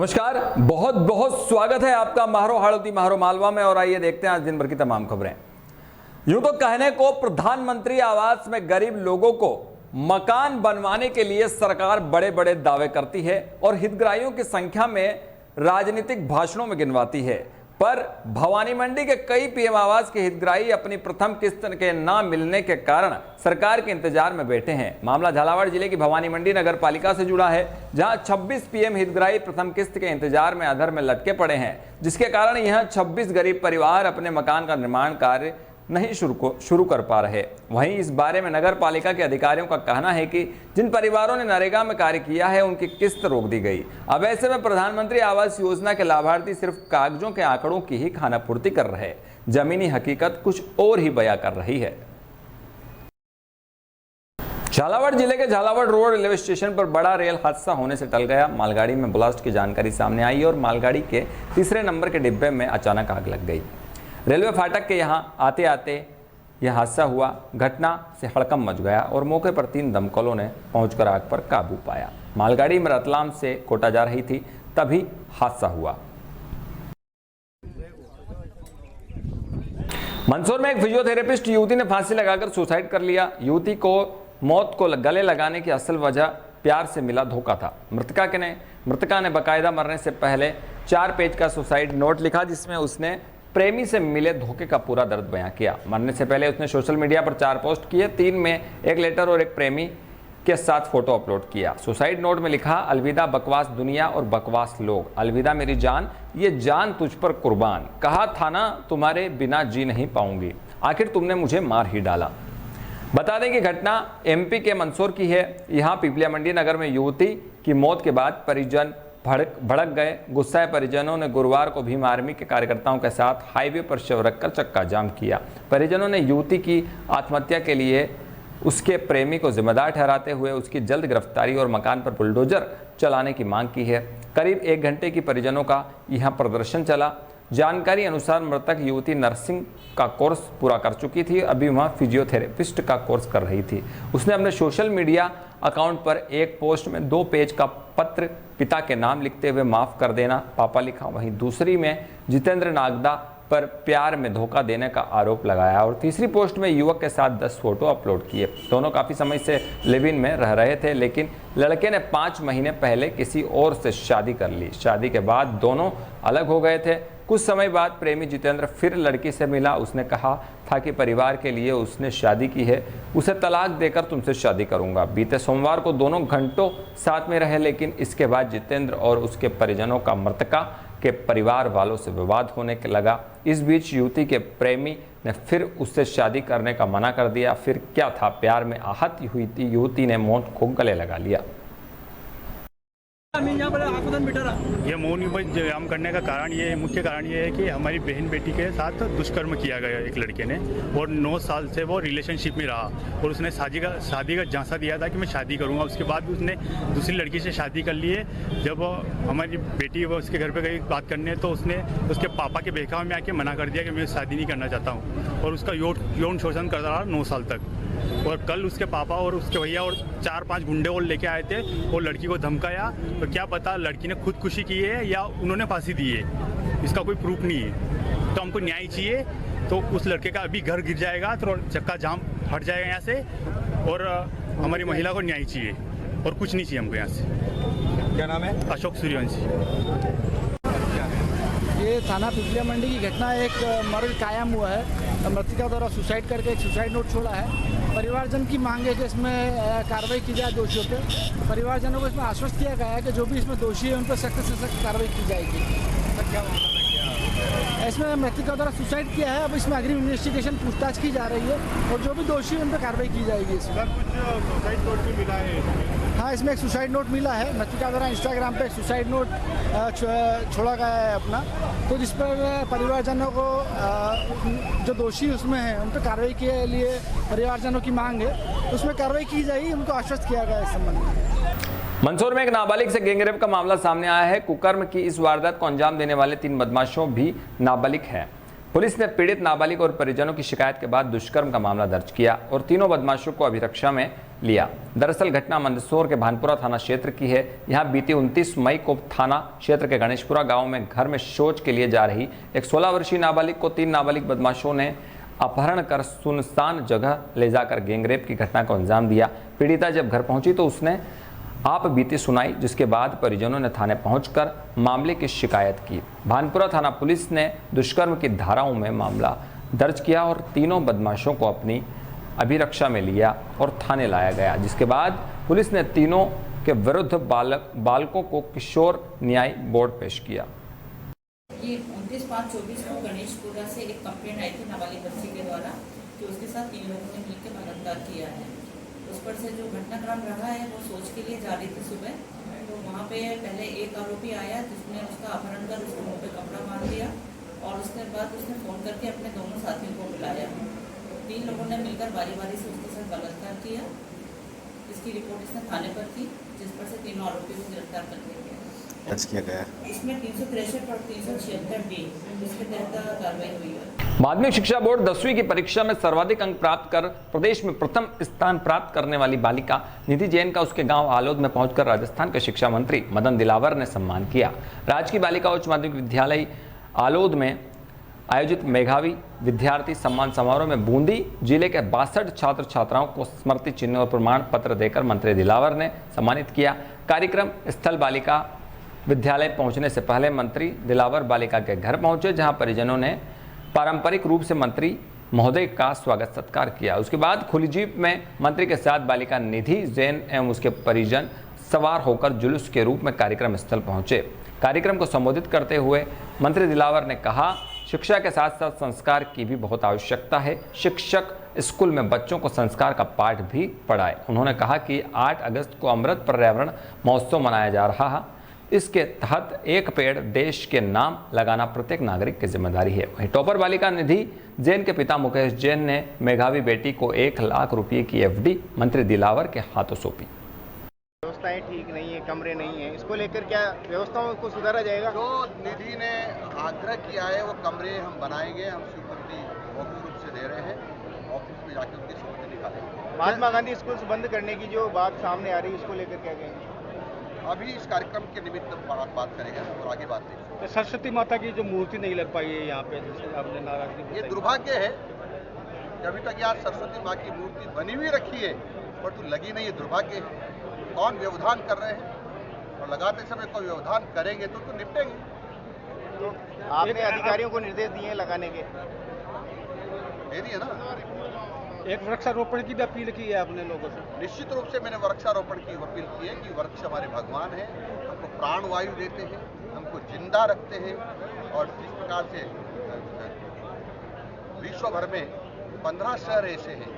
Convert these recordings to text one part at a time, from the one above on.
नमस्कार, बहुत बहुत स्वागत है आपका महारो हाड़ौती महारो मालवा में। और आइए देखते हैं आज दिन भर की तमाम खबरें। यूं तो कहने को प्रधानमंत्री आवास में गरीब लोगों को मकान बनवाने के लिए सरकार बड़े बड़े दावे करती है और हितग्राहियों की संख्या में राजनीतिक भाषणों में गिनवाती है, पर भवानी मंडी के कई पीएम आवास के हितग्राही अपनी प्रथम किस्त के ना मिलने के कारण सरकार के इंतजार में बैठे हैं। मामला झालावाड़ जिले की भवानी मंडी नगर पालिका से जुड़ा है, जहां 26 पीएम हितग्राही प्रथम किस्त के इंतजार में अधर में लटके पड़े हैं, जिसके कारण यह 26 गरीब परिवार अपने मकान का निर्माण कार्य नहीं शुरू कर पा रहे। वहीं इस बारे में नगर पालिका के अधिकारियों का कहना है कि जिन परिवारों ने नरेगा में कार्य किया है उनकी किस्त रोक दी गई। अब ऐसे में प्रधानमंत्री आवास योजना के लाभार्थी सिर्फ कागजों के आंकड़ों की ही खानापूर्ति कर रहे, जमीनी हकीकत कुछ और ही बयां कर रही है। झालावाड़ जिले के झालावाड़ रोड रेलवे स्टेशन पर बड़ा रेल हादसा होने से टल गया। मालगाड़ी में ब्लास्ट की जानकारी सामने आई और मालगाड़ी के तीसरे नंबर के डिब्बे में अचानक आग लग गई। रेलवे फाटक के यहां आते आते यह हादसा हुआ। घटना से हड़कंप मच गया और मौके पर 3 दमकलों ने पहुंचकर आग पर काबू पाया। मालगाड़ी में रतलाम से कोटा जा रही थी, तभी हादसा हुआ। मंदसौर में एक फिजियोथेरेपिस्ट युवती ने फांसी लगाकर सुसाइड कर लिया। युवती को मौत को गले लगाने की असल वजह प्यार से मिला धोखा था। मृतका ने बाकायदा मरने से पहले 4 पेज का सुसाइड नोट लिखा, जिसमें उसने प्रेमी से मिले धोखे का पूरा दर्द बयां किया। मरने से पहले उसने सोशल मीडिया पर 4 पोस्ट किए, 3 में एक लेटर और एक प्रेमी के साथ फोटो अपलोड किया। सुसाइड नोट में लिखा, अलविदा बकवास दुनिया और बकवास लोग, अलविदा मेरी जान, ये जान तुझ पर कुर्बान, कहा था ना तुम्हारे बिना जी नहीं पाऊंगी, आखिर तुमने मुझे मार ही डाला। बता दें कि घटना एमपी के मंदसौर की है। यहाँ पिपलिया मंडी नगर में युवती की मौत के बाद परिजन भड़क गए। गुस्साए परिजनों ने गुरुवार को भीम आर्मी के कार्यकर्ताओं के साथ हाईवे पर शव रखकर चक्का जाम किया। परिजनों ने युवती की आत्महत्या के लिए उसके प्रेमी को जिम्मेदार ठहराते हुए उसकी जल्द गिरफ्तारी और मकान पर बुलडोजर चलाने की मांग की है। करीब 1 घंटे की परिजनों का यहां प्रदर्शन चला। जानकारी अनुसार मृतक युवती नर्सिंग का कोर्स पूरा कर चुकी थी, अभी वह फिजियोथेरेपिस्ट का कोर्स कर रही थी। उसने अपने सोशल मीडिया अकाउंट पर एक पोस्ट में 2 पेज का पत्र पिता के नाम लिखते हुए माफ कर देना पापा लिखा, वहीं दूसरी में जितेंद्र नागदा पर प्यार में धोखा देने का आरोप लगाया और तीसरी पोस्ट में युवक के साथ 10 फोटो अपलोड किए। दोनों काफ़ी समय से लिव इन में रह रहे थे, लेकिन लड़के ने 5 महीने पहले किसी और से शादी कर ली। शादी के बाद दोनों अलग हो गए थे। कुछ समय बाद प्रेमी जितेंद्र फिर लड़की से मिला। उसने कहा था कि परिवार के लिए उसने शादी की है, उसे तलाक देकर तुमसे शादी करूंगा। बीते सोमवार को दोनों घंटों साथ में रहे, लेकिन इसके बाद जितेंद्र और उसके परिजनों का मृतका के परिवार वालों से विवाद होने लगा। इस बीच युवती के प्रेमी ने फिर उससे शादी करने का मना कर दिया। फिर क्या था, प्यार में आहत हुई थी युवती ने मौत को गले लगा लिया। ये मौन जाम करने का कारण ये मुख्य कारण ये है कि हमारी बहन बेटी के साथ दुष्कर्म किया गया एक लड़के ने, और 9 साल से वो रिलेशनशिप में रहा और उसने शादी का झांसा दिया था कि मैं शादी करूंगा। उसके बाद उसने दूसरी लड़की से शादी कर ली है। जब हमारी बेटी वो उसके घर पे गई बात करने, तो उसने उसके पापा के बहकावे में आके मना कर दिया कि मैं शादी नहीं करना चाहता हूँ, और उसका यौन शोषण कर रहा 9 साल तक। और कल उसके पापा और उसके भैया और 4-5 गुंडे और लेके आए थे और लड़की को धमकाया। तो क्या पता लड़की ने खुदकुशी की है या उन्होंने फांसी दी है, इसका कोई प्रूफ नहीं है। तो हमको न्याय चाहिए। तो उस लड़के का अभी घर गिर जाएगा तो चक्का जाम हट जाएगा यहाँ से, और हमारी महिला को न्याय चाहिए और कुछ नहीं चाहिए हमको यहाँ से। क्या नाम है? अशोक सूर्यवंशी। ये थाना पिपलिया मंडी की घटना, एक मर्डर कायम हुआ है। मृतका द्वारा सुसाइड करके एक सुसाइड नोट छोड़ा है। परिवारजन की मांग है कि इसमें कार्रवाई की जाए दोषियों पे। परिवारजनों को इसमें आश्वस्त किया गया है कि जो भी इसमें दोषी है उन पर सख्त से सख्त कार्रवाई की जाएगी। इसमें मृतका द्वारा सुसाइड किया है। अब इसमें अग्रिम इन्वेस्टिगेशन पूछताछ की जा रही है और जो भी दोषी है उन पर कार्रवाई की जाएगी। इसमें कुछ सुसाइड नोट भी मिला है? हाँ, इसमें एक सुसाइड नोट मिला है। मृतका द्वारा इंस्टाग्राम पे एक सुसाइड नोट छोड़ा गया है अपना, तो जिस पर परिवारजनों को जो दोषी उसमें हैं उन पर कार्रवाई के लिए परिवारजनों की मांग है, उसमें कार्रवाई की जाएगी। उनको आश्वस्त किया गया है इस संबंध में। मंदसौर में एक नाबालिग से गैंगरेप का मामला सामने आया है। कुकर्म की इस वारदात को अंजाम देने वाले 3 बदमाशों भी नाबालिग हैं। पुलिस ने पीड़ित नाबालिग और परिजनों की शिकायत के बाद दुष्कर्म का मामला दर्ज किया और तीनों बदमाशों को अभिरक्षा में लिया। दरअसल घटना मंदसौर के भानपुरा थाना क्षेत्र की है। यहां बीती 29 मई को थाना क्षेत्र के गणेशपुरा गांव में घर में शौच के लिए जा रही एक 16 वर्षीय नाबालिग को 3 नाबालिग बदमाशों ने अपहरण कर सुनसान जगह ले जाकर गैंगरेप की घटना को अंजाम दिया। पीड़िता जब घर पहुंची तो उसने आप बीती सुनाई, जिसके बाद परिजनों ने थाने पहुंचकर मामले की शिकायत की। भानपुरा थाना पुलिस ने दुष्कर्म की धाराओं में मामला दर्ज किया और तीनों बदमाशों को अपनी अभिरक्षा में लिया और थाने लाया गया, जिसके बाद पुलिस ने तीनों के विरुद्ध बालकों को किशोर न्याय बोर्ड पेश किया। ये 29/5/24 को गणेशपुरा से एक कंप्लेंट आई थी नाबालिग बच्ची के द्वारा कि उसके साथ 3 लोगों ने मिलकर बलात्कार किया है। उस पर से जो घटनाक्रम रहा है वो सोच के लिए जा रही थी सुबह, तो वहाँ पे पहले एक आरोपी आया जिसने उसका अपहरण कर उसके मुँह पे कपड़ा बांध दिया और उसके बाद उसने फ़ोन करके अपने दोनों साथियों को बुलाया। 3 लोगों ने मिलकर बारी बारी से उसके साथ बलात्कार किया। इसकी रिपोर्ट इसने थाने पर की, जिस पर से तीनों आरोपियों को गिरफ्तार कर लिया गया। दर्ज किया गया। इसमें 363 और 376 इसके तहत कार्रवाई हुई है। माध्यमिक शिक्षा बोर्ड 10वीं की परीक्षा में सर्वाधिक अंक प्राप्त कर प्रदेश में प्रथम स्थान प्राप्त करने वाली बालिका निधि जैन का उसके गांव आलोद में पहुंचकर राजस्थान के शिक्षा मंत्री मदन दिलावर ने सम्मान किया। राजकीय बालिका उच्च माध्यमिक विद्यालय आलोद में आयोजित मेधावी विद्यार्थी सम्मान समारोह में बूंदी जिले के 62 छात्र छात्राओं को स्मृति चिन्ह और प्रमाण पत्र देकर मंत्री दिलावर ने सम्मानित किया। कार्यक्रम स्थल बालिका विद्यालय पहुंचने से पहले मंत्री दिलावर बालिका के घर पहुंचे, जहां परिजनों ने पारंपरिक रूप से मंत्री महोदय का स्वागत सत्कार किया। उसके बाद खुली जीप में मंत्री के साथ बालिका निधि जैन एवं उसके परिजन सवार होकर जुलूस के रूप में कार्यक्रम स्थल पहुंचे। कार्यक्रम को संबोधित करते हुए मंत्री दिलावर ने कहा, शिक्षा के साथ साथ संस्कार की भी बहुत आवश्यकता है। शिक्षक स्कूल में बच्चों को संस्कार का पाठ भी पढ़ाए। उन्होंने कहा कि 8 अगस्त को अमृत पर्यावरण महोत्सव मनाया जा रहा है। इसके तहत एक पेड़ देश के नाम लगाना प्रत्येक नागरिक की जिम्मेदारी है। वहीं टॉपर बालिका निधि जैन के पिता मुकेश जैन ने मेधावी बेटी को 1 लाख रुपए की एफडी मंत्री दिलावर के हाथों सौंपी। व्यवस्थाएं ठीक नहीं है, कमरे नहीं है, इसको लेकर क्या व्यवस्थाओं को सुधारा जाएगा? जो निधि ने आग्रह किया है वो कमरे हम बनाएंगे, हम स्वीकृति ऑफिस रूप से दे रहे हैं, ऑफिस में जाकर उनकी स्वीकृति निकालेंगे। महात्मा गांधी स्कूल बंद करने की जो बात सामने आ रही है, इसको लेकर क्या कहेंगे? अभी इस कार्यक्रम के निमित्त बात करेंगे और आगे बात करेंगे। तो सरस्वती माता की जो मूर्ति नहीं लग पाई है यहाँ पे, जैसे आपने नाराजगी, ये दुर्भाग्य है कि अभी तक यहाँ सरस्वती माँ की मूर्ति बनी हुई रखी है परंतु लगी नहीं है। दुर्भाग्य है। कौन व्यवधान कर रहे हैं और लगाते समय कोई व्यवधान करेंगे तो निपटेंगे। तो आपने अधिकारियों को निर्देश दिए लगाने के? दे दिए ना। एक वृक्षारोपण की भी अपील की है आपने लोगों से? निश्चित रूप से मैंने वृक्षारोपण की अपील की है कि वृक्ष हमारे भगवान हैं, हमको प्राण वायु देते हैं, हमको जिंदा रखते हैं। और जिस प्रकार से विश्व भर में 15 शहर ऐसे हैं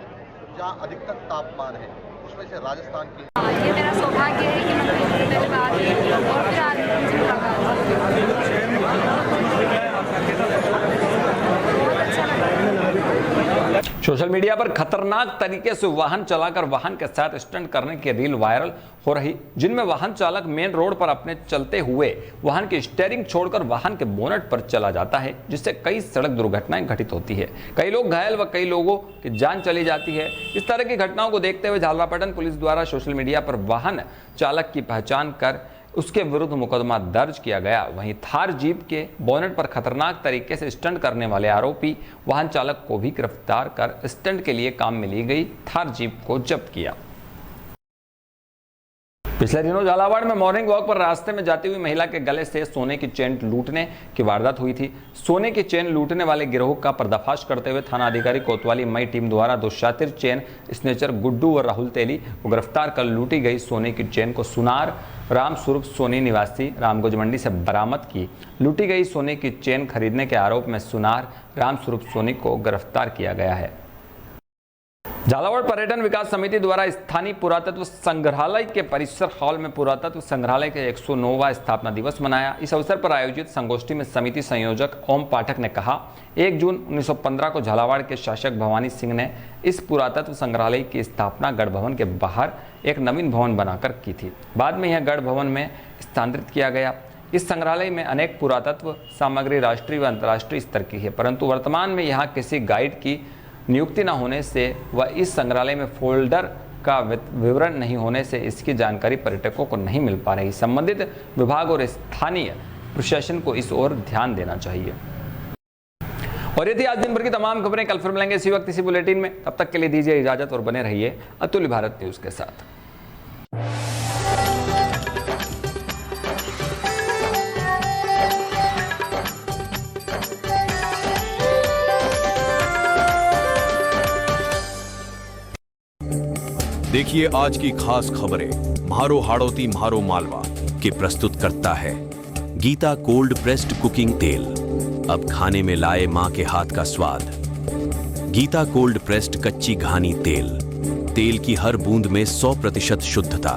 जहाँ अधिकतम तापमान है, उसमें से राजस्थान की। ये मेरा सौभाग्य है कि मैं पहले बार और फिर आज मुझे मुलाकात बहुत अच्छा लगा। सोशल मीडिया पर खतरनाक तरीके से वाहन चलाकर वाहन के साथ स्टंट करने की रील वायरल हो रही, जिनमें वाहन चालक मेन रोड पर अपने चलते हुए वाहन की स्टीयरिंग छोड़कर वाहन के बोनट पर चला जाता है, जिससे कई सड़क दुर्घटनाएं घटित होती है। कई लोग घायल व कई लोगों की जान चली जाती है। इस तरह की घटनाओं को देखते हुए झालरापाटन पुलिस द्वारा सोशल मीडिया पर वाहन चालक की पहचान कर उसके विरुद्ध मुकदमा दर्ज किया गया। वहीं थार जीप के बोनेट पर खतरनाक तरीके से स्टंट करने वाले आरोपी वाहन चालक को भी गिरफ्तार कर स्टंट के लिए काम में ली गई थार जीप को जब्त किया। पिछले दिनों झालावाड़ में मॉर्निंग वॉक पर रास्ते में जाती हुई महिला के गले से सोने की चेन लूटने की वारदात हुई थी। सोने की चेन लूटने वाले गिरोह का पर्दाफाश करते हुए थाना अधिकारी कोतवाली मई टीम द्वारा 2 शातिर चेन स्नेचर गुड्डू और राहुल तेली को गिरफ्तार कर लूटी गई सोने की चेन को सुनार राम स्वरूप सोनी निवासी रामगंज मंडी से बरामद की। लूटी गई सोने की चेन खरीदने के आरोप में सुनार राम स्वरूप सोनी को गिरफ्तार किया गया है। झालावाड़ पर्यटन विकास समिति द्वारा स्थानीय पुरातत्व संग्रहालय के परिसर हॉल में पुरातत्व संग्रहालय के 109वां स्थापना दिवस मनाया। इस अवसर पर आयोजित संगोष्ठी में समिति संयोजक ओम पाठक ने कहा, 1 जून 1915 को झालावाड़ के शासक भवानी सिंह ने इस पुरातत्व संग्रहालय की स्थापना गढ़ भवन के बाहर एक नवीन भवन बनाकर की थी। बाद में यह गढ़ भवन में स्थानांतरित किया गया। इस संग्रहालय में अनेक पुरातत्व सामग्री राष्ट्रीय व अंतर्राष्ट्रीय स्तर की है, परंतु वर्तमान में यहाँ किसी गाइड की नियुक्ति न होने से वह इस संग्रहालय में फोल्डर का विवरण नहीं होने से इसकी जानकारी पर्यटकों को नहीं मिल पा रही। संबंधित विभाग और स्थानीय प्रशासन को इस ओर ध्यान देना चाहिए। और ये थी आज दिन भर की तमाम खबरें। कल फिर मिलेंगे इसी वक्त इसी बुलेटिन में। तब तक के लिए दीजिए इजाजत और बने रहिए अतुल्य भारत न्यूज के साथ। देखिए आज की खास खबरें म्हारो हाड़ोती म्हारो मालवा के प्रस्तुत करता है गीता कोल्ड प्रेस्ड कुकिंग तेल। अब खाने में लाए मां के हाथ का स्वाद। गीता कोल्ड प्रेस्ड कच्ची घानी तेल, तेल की हर बूंद में 100% शुद्धता।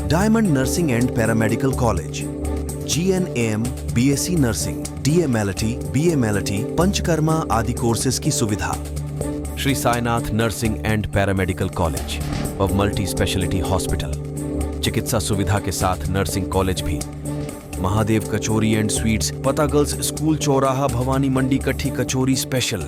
Diamond nursing and paramedical college, GNAM, BSc nursing, DMLT, BMLT, panchakarma आदि कोर्सेज की सुविधा। Shri Sainath nursing and paramedical college और मल्टी स्पेशलिटी हॉस्पिटल, चिकित्सा सुविधा के साथ नर्सिंग कॉलेज भी। महादेव कचौरी एंड स्वीट्स, पता गर्ल्स स्कूल चौराहा, भवानी मंडी, कठी कचौरी स्पेशल।